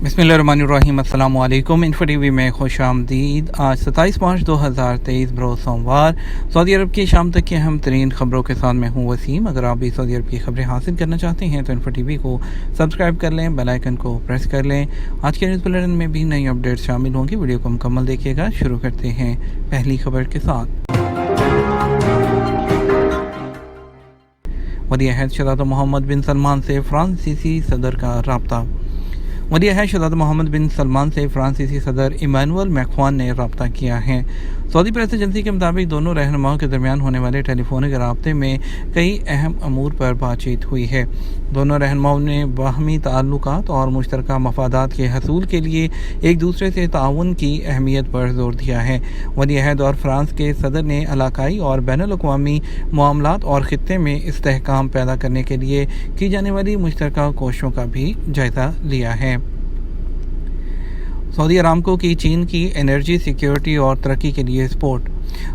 बिस्मिल्लाहिर्रहमानिर्रहीम। अस्सलाम वालेकुम। इन्फो टीवी में खुश आमदीद। आज 27 मार्च 2023 बरोज़ सोमवार सऊदी अरब की शाम तक की अहम तरीन खबरों के साथ मैं हूँ वसीम। अगर आप भी सऊदी अरब की खबरें हासिल करना चाहते हैं तो इन्फो टीवी को सब्सक्राइब कर लें, बेल आइकन को प्रेस कर लें। आज के न्यूज़ बुलेटिन में भी नई अपडेट शामिल होंगी। वीडियो को मुकम्मल देखिएगा। शुरू करते हैं पहली खबर के साथ। वली अहद शहज़ादा मोहम्मद बिन सलमान से फ्रांसीसी सदर का रब्ता। वली अहद शहज़ादा मोहम्मद बिन सलमान से फ्रांसीसी सदर इमानुएल मैक्रोन ने रब्ता किया है। सऊदी प्रेस एजेंसी के मुताबिक दोनों रहनुमाओं के दरमियान होने वाले टेलीफोनिक राब्ते में कई अहम अमूर पर बातचीत हुई है। दोनों रहनुमाओं ने बाहमी ताल्लुकात और मुश्तरका मफादात के हसूल के लिए एक दूसरे से ताउन की अहमियत पर जोर दिया है। वली अहद और फ्रांस के सदर ने इलाकाई और बैनुल-अक़वामी मामलात और खित्ते में इस्तेहकाम पैदा करने के लिए की जाने वाली मुश्तरका कोशिशों का भी जायज़ा लिया है। सऊदी अरामको की चीन की एनर्जी सिक्योरिटी और तरक्की के लिए सपोर्ट।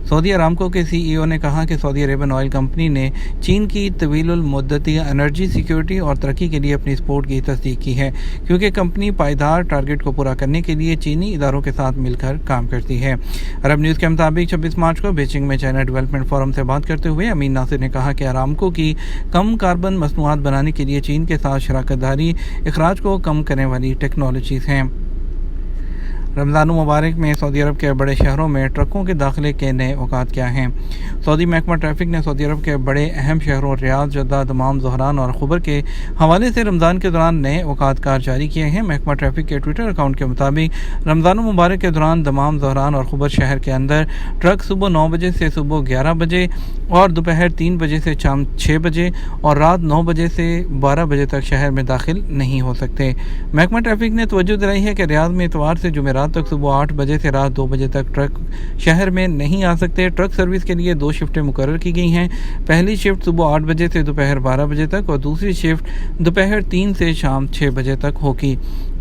सऊदी अरामको के सीईओ ने कहा कि सऊदी अरेबियन ऑयल कंपनी ने चीन की तवीलुल मुद्दती एनर्जी सिक्योरिटी और तरक्की के लिए अपनी सपोर्ट की तस्दीक की है, क्योंकि कंपनी पायदार टारगेट को पूरा करने के लिए चीनी इदारों के साथ मिलकर काम करती है। अरब न्यूज़ के मुताबिक 26 मार्च को बीजिंग में चाइना डेवलपमेंट फोरम से बात करते हुए अमीन नासिर ने कहा कि अरामको की कम कार्बन मसनूआत बनाने के लिए चीन के साथ शराकत दारी अखराज को कम करने वाली टेक्नोलॉजीज़ हैं। रमज़ान मुबारक में सऊदी अरब के बड़े शहरों में ट्रकों के दाखिले के नए औकात क्या हैं। सऊदी महकमा ट्रैफिक ने सऊदी अरब के बड़े अहम शहरों रियाद, जद्दा, दमाम, ज़हरान और खुबर के हवाले से रमज़ान के दौरान नए औकात कार जारी किए हैं। महकमा ट्रैफिक के ट्विटर अकाउंट के मुताबिक रमज़ान मुबारक के दौरान दमाम, ज़हरान और खुबर शहर के अंदर ट्रक सुबह 9 बजे से सुबह 11 बजे और दोपहर 3 बजे से शाम 6 बजे और रात 9 बजे से 12 बजे तक शहर में दाखिल नहीं हो सकते। महकमा ट्रैफिक ने तवज्जो दिलाई है कि रियाद में इतवार से जुमेरात तक सुबह 8 बजे से रात 2 बजे तक ट्रक शहर में नहीं आ सकते। ट्रक सर्विस के लिए 2 शिफ्टें मुकर्रर की गई हैं। पहली शिफ्ट सुबह 8 बजे से दोपहर 12 बजे तक और दूसरी शिफ्ट दोपहर 3 से शाम 6 बजे तक होगी।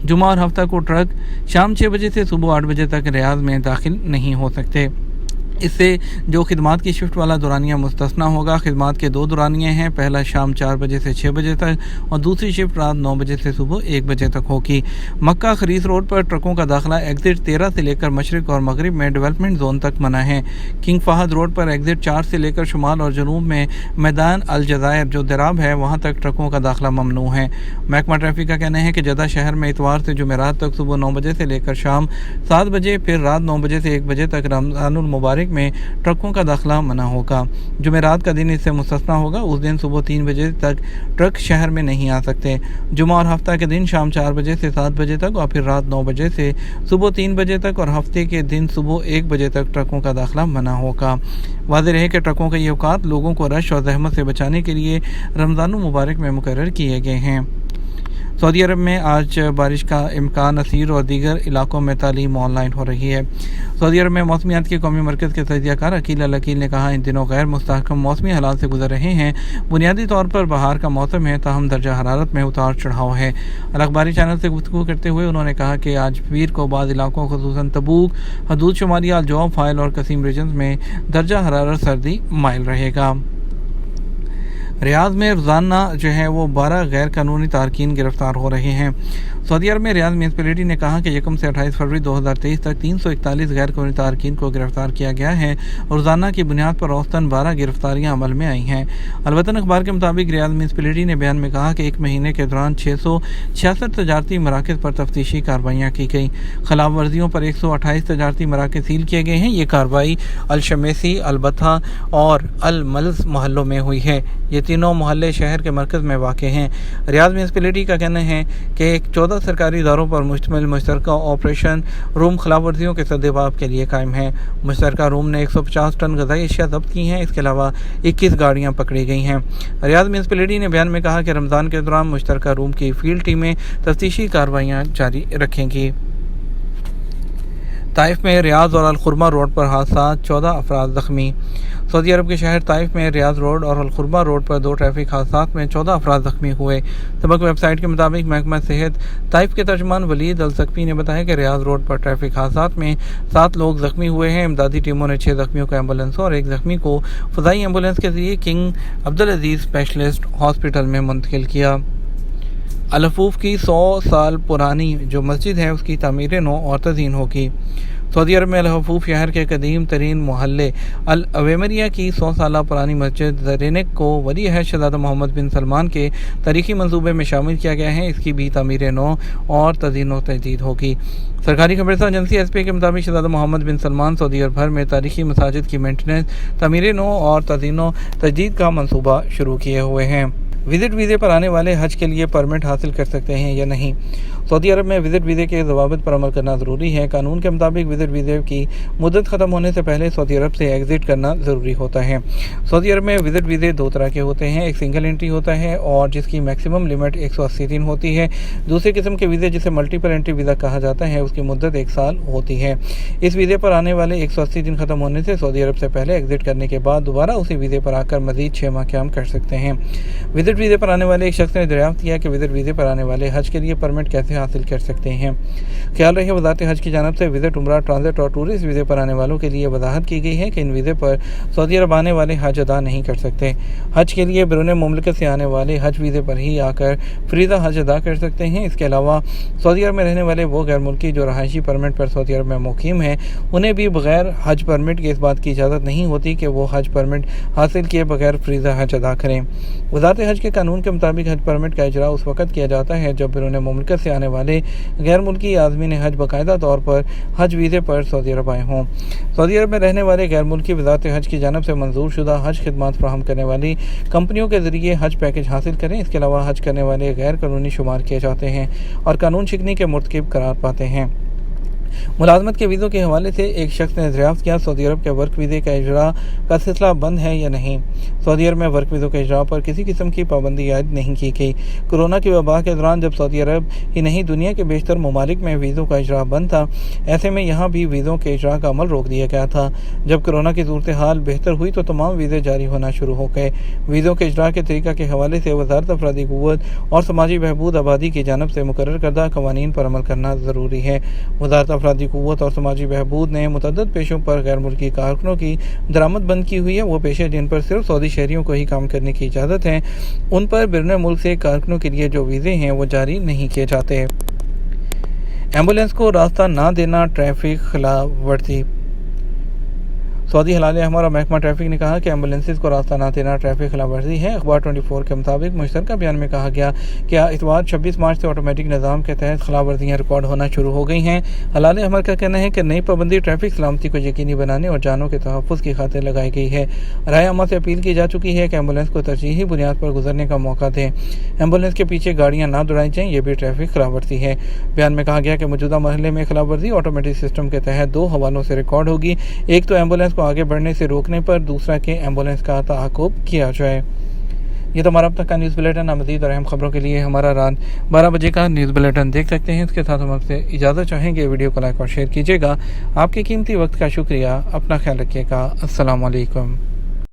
जुमा और हफ्ता को ट्रक शाम 6 बजे से सुबह 8 बजे तक रियाद में दाखिल नहीं हो सकते। इससे जो खिदमात की शिफ्ट वाला दौरानिया मुस्तस्ना होगा। खिदमात के 2 दौरानिए हैं, पहला शाम 4 बजे से 6 बजे तक और दूसरी शिफ्ट रात 9 बजे से सुबह 1 बजे तक होगी। मक्का खरीस रोड पर ट्रकों का दाखिला एग्जिट 13 से लेकर मशरिक और मगरिब में डेवलपमेंट जोन तक मना है। किंग फहद रोड पर एग्जिट 4 से लेकर शुमाल और जनूब में मैदान अल जज़ायर जो दराब है वहाँ तक ट्रकों का दाखिला ममनू है। महकमा ट्रैफिक का कहना है कि जद्दा शहर में इतवार से जुमेरात तक सुबह 9 बजे से लेकर शाम 7 बजे फिर रात 9 बजे से 1 बजे तक रमज़ानुल मुबारक में ट्रकों का दाखिला मना होगा। जुमेरात का दिन इससे मुस्तस्ना होगा। उस दिन सुबह 3 बजे तक ट्रक शहर में नहीं आ सकते। जुमा और हफ्ता के दिन शाम 4 बजे से 7 बजे तक और फिर रात 9 बजे से सुबह 3 बजे तक और हफ्ते के दिन सुबह 1 बजे तक ट्रकों का दाखिला मना होगा। वाज़ेह रहे कि ट्रकों के ये औकात लोगों को रश और जहमत से बचाने के लिए रमज़ान मुबारक में मुकर्रर किए गए हैं। सऊदी अरब में आज बारिश का इम्कान असीर और दीगर इलाकों में तालीम ऑनलाइन हो रही है। सऊदी अरब में मौसमियात के कौमी मरकज़ के तजज़ियाकार अकील अल अकील ने कहा, इन दिनों गैर मुस्तहकम मौसमी हालात से गुजर रहे हैं। बुनियादी तौर पर बहार का मौसम है, ताहम दर्जा हरारत में उतार चढ़ाव है। अल अखबारी चैनल से गुफ्तगू करते हुए उन्होंने कहा कि आज पीर को बाद इलाकों खुसूसन तबूक, हदूद शुमाली अल जौफ, फाइल और कसीम रीजन में दर्जा हरारत सर्दी माइल रहेगा। रियाद में रोज़ाना जो है वो 12 गैर कानूनी तारकीन गिरफ्तार हो रहे हैं। सऊदी अरब में रियाद म्यूनिसिपैलिटी ने कहा कि 1 से 28 फरवरी 2023 तक 341 गैर कानूनी तारकीन को गिरफ्तार किया गया है। रोज़ाना की बुनियाद पर औसतन 12 गिरफ्तारियां अमल में आई हैं। अलवतन अखबार के मुताबिक रियाद म्यूनिसिपैलिटी ने बयान में कहा कि 1 महीने के दौरान 666 तजारती मराकज़ पर तफ्तीशी कार्रवाइयाँ की गई। खिलाफ वर्जियों पर 128 तजारती मराकज़ सील किए गए हैं। ये कार्रवाई अल शमेसी, अल बथा और अल मल्स मोहल्लों में हुई है। ये तीनों मोहल्ले शहर के मरकज़ में वाक़े हैं। रियाद म्यूनिसिपैलिटी का कहना है कि 14 सरकारी इदारों पर मुश्तमिल मुश्तरका ऑपरेशन रूम खिलाफ वर्जियों के सद्देबाब के लिए कायम है। मुश्तरका रूम ने 150 टन ग़िज़ाई अशिया ज़ब्त की हैं। इसके अलावा 21 गाड़ियाँ पकड़ी गई हैं। रियाद म्यूनिसिपैलिटी ने बयान में कहा कि रमज़ान के दौरान मुश्तरका रूम की फील्ड टीमें तफ्तीशी कार्रवाइयाँ जारी रखेंगी। ताइफ में रियाद और अल-खुरमा रोड पर हादसा, 14 अफराद ज़ख्मी। सऊदी अरब के शहर ताइफ में रियाद रोड और अल-खुरमा रोड पर 2 ट्रैफिक हादसात में 14 अफराद ज़ख्मी हुए। सबक वेबसाइट के मुताबिक महकमा सेहत ताइफ के तर्जुमान वलीद अल-सकफी ने बताया कि रियाद रोड पर ट्रैफिक हादसात में 7 लोग ज़ख्मी हुए हैं। इमदादी टीमों ने 6 ज़ख्मियों को एम्बुलेंस और 1 ज़ख्मी को फ़ज़ाई एम्बुलेंस के ज़रिए किंग अब्दुल अजीज़ स्पेशलिस्ट हॉस्पिटल में मुंतकिल किया। अलहफूफ की 100 साल पुरानी जो मस्जिद है उसकी तामीर नौ और तज़ीन होगी। सऊदी अरब में अलहफूफ शहर के कदीम तरीन मोहल्ले अल अवेमरिया की 100 साल पुरानी मस्जिद ज़रेनिक को वली अहद शहज़ादा मोहम्मद बिन सलमान के तारीखी मंसूबे में शामिल किया गया है। इसकी भी तामीर नौ और तज़ीन व तजदीद होगी। सरकारी खबरसां एजेंसी एसपी के मुताबिक शहज़ादा मोहम्मद बिन सलमान सऊदी अरब भर में तारीखी मसाजिद की मेंटेनेंस, तामीर नौ और तज़ीन व तजदीद का मंसूबा शुरू किए हुए हैं। विज़िट वीज़े पर आने वाले हज के लिए परमिट हासिल कर सकते हैं या नहीं। सऊदी अरब में विज़िट वीज़े के ज़वाबित पर अमल करना ज़रूरी है। कानून के मुताबिक विज़िट वीज़े की मुद्दत ख़त्म होने से पहले सऊदी अरब से एग्ज़िट करना ज़रूरी होता है। सऊदी अरब में विज़िट वीज़े दो तरह के होते हैं। एक सिंगल एंट्री होता है और जिसकी मैक्सिमम लिमिट 180 दिन होती है। दूसरी किस्म के वीज़े जिसे मल्टीपल एंट्री वीज़ा कहा जाता है उसकी मुद्दत 1 साल होती है। इस वीज़े पर आने वाले 180 दिन ख़त्म होने से सऊदी अरब से पहले एग्ज़िट करने के बाद दोबारा उसी वीज़े पर आकर मज़ीद 6 माह क़याम कर सकते हैं। विज़िट वीज़े पर आने वाले एक शख्स ने दरियाफ्त किया कि विज़िट वीज़े पर आने वाले हज के लिए परमिट कैसे हासिल कर सकते हैं। ख्याल रहे वज़ारत हज की जानिब से विज़िट, उम्रा, ट्रांजिट और टूरिस्ट वीज़े पर आने वालों के लिए वजाहत की गई है कि इन वीज़े पर सऊदी अरब आने वाले हज अदा नहीं कर सकते। हज के लिए बैरून मुमलिकत से आने वाले हज वीज़े पर ही आकर फ़रीज़ा हज अदा कर सकते हैं। इसके अलावा सऊदी अरब में रहने वाले वो गैर मुल्की जो रहायशी परमिट पर सऊदी अरब में मुकीम हैं उन्हें भी बगैर हज परमिट के इस बात की इजाज़त नहीं होती कि वो हज परमिट हासिल किए बगैर फ़रीज़ा हज अदा करें। वज़ारत हज के कानून के मुताबिक हज परमिट का इजरा उस वक़्त किया जाता है जब बैरून मुमलिकत से आने वाले गैर मुल्की आदमी ने हज बाकायदा तौर पर हज वीज़े पर सऊदी अरब आए हों। सऊदी अरब में रहने वाले गैर मुल्की वज़ारत हज की जानिब से मंजूर शुदा हज खिदमात फराहम करने वाली कंपनियों के ज़रिए हज पैकेज हासिल करें। इसके अलावा हज करने वाले गैर कानूनी शुमार किए जाते हैं और कानून शिकनी के मुर्तकिब करार पाते हैं। मुलाजमत के वीज़ों के हवाले से एक शख्स ने दरियाफ्त किया, सऊदी अरब के वर्क वीज़े का इजरा का सिलसिला बंद है या नहीं। सऊदी अरब में वर्क वीज़ों के इजरा पर किसी किस्म की पाबंदी आयद नहीं की गई। कोरोना की वबा के दौरान जब सऊदी अरब ही नहीं दुनिया के बेशतर ममालिक में वीज़ों का इजरा बंद था, ऐसे में यहाँ भी वीज़ों के इजरा का अमल रोक दिया गया था। जब कोरोना की सूरत हाल बेहतर हुई तो तमाम वीज़े जारी होना शुरू हो गए। वीज़ों के इजरा के तरीका के हवाले से वज़ारत अफरादी क़ुव्वत और समाजी बहबूद आबादी की जानिब से मुकर्रर करदा क़वानीन पर अमल करना ज़रूरी है। वज़ारत अफरादी क़ुव्वत और समाजी बहबूद ने मुतअद्दिद पेशों पर गैर मुल्की कारकुनों की दरामद बंद की हुई है। वो पेशे जिन पर सिर्फ सऊदी शहरियों को ही काम करने की इजाज़त है, उन पर बैरून मुल्क से कारकुनों के लिए जो वीज़े हैं वो जारी नहीं किए जाते। एम्बुलेंस को रास्ता ना देना ट्रैफिक खिलाफ वर्जी। सऊदी हलाल अहमर और महकमा ट्रैफिक ने कहा कि एम्बुलेंसेज को रास्ता न देना ट्रैफिक खिलाफ वर्जी है। अखबार 24 के मुताबिक मुश्तरका बयान में कहा गया कि इतवार 26 मार्च से ऑटोमेटिक निज़ाम के तहत खिलाफ वर्जियाँ रिकॉर्ड होना शुरू हो गई हैं। हलाल अहमर का कहना है कि नई पाबंदी ट्रैफिक सलामती को यकीनी बनाने और जानों के तहफ़्फ़ुज़ की खातिर लगाई गई है। राय अम्मा से अपील की जा चुकी है कि एम्बुलेंस को तरजीही बुनियाद पर गुजरने का मौका दें। एम्बुलेंस के पीछे गाड़ियाँ ना दौड़ाई जाएँ, ये भी ट्रैफिक खिलाफ वर्जी है। बयान में कहा गया कि मौजूदा मरहले में खिलाफ वर्जी ऑटोमेटिक सिस्टम के तहत 2 हवालों से रिकॉर्ड होगी। एक तो एम्बुलेंस को आगे बढ़ने से रोकने पर, दूसरा कि एम्बुलेंस का ताक़ुब किया जाए। ये तो हमारा अब तक का न्यूज़ बुलेटिन। मज़ीद और अहम खबरों के लिए हमारा रात 12 बजे का न्यूज़ बुलेटिन देख सकते हैं। इसके साथ हम आपसे इजाज़त चाहेंगे। वीडियो को लाइक और शेयर कीजिएगा। आपके कीमती वक्त का शुक्रिया। अपना ख्याल रखिएगा। अस्सलाम वालेकुम।